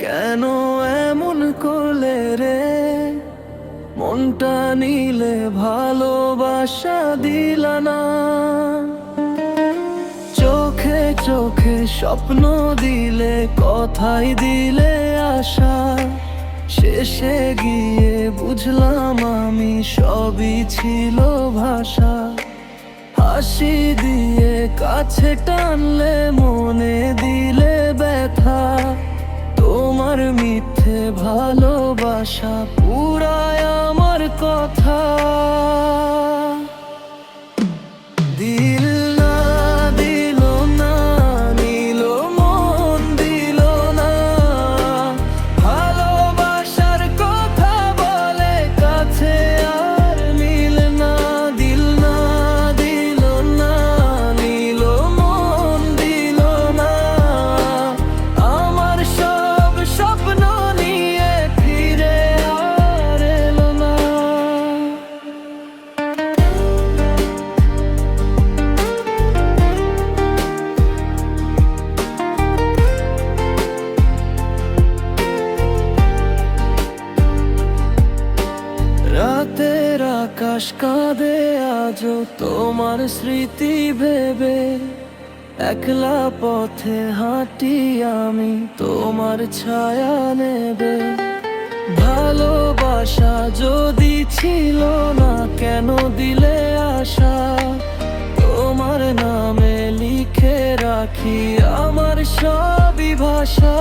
কেন এমন করলে রে? মনটা নিলে ভালোবাসা দিলা না। চোখে চোখে স্বপ্ন দিলে, কথাই দিলে আশা। শেষে গিয়ে বুঝলাম আমি সবই ছিল ভাষা। হাসি দিয়ে কাছে টানলে, মনে দিলে ব্যথা। তোমার মিথ্যে ভালোবাসা পুরায় আমার কথা। দিল না দিল না, নিল মন দিল না। ভালোবাসার কথা বলে কাছে আর মিলে না। দিল না দিল না, নিল মন দিল না। আমার সব স্বপ্ন নিয়ে ফিরে আর এলো না। রাতের আকাশ কাঁদে আজও তোমার স্মৃতি ভেবে। একলা পথে হাঁটি আমি, তোমার ছায়া নেবে। ভালোবাসা যদি ছিল না, কেন দিলে আশা? তোমার নামে লিখে রাখি আমার সবই ভাষা।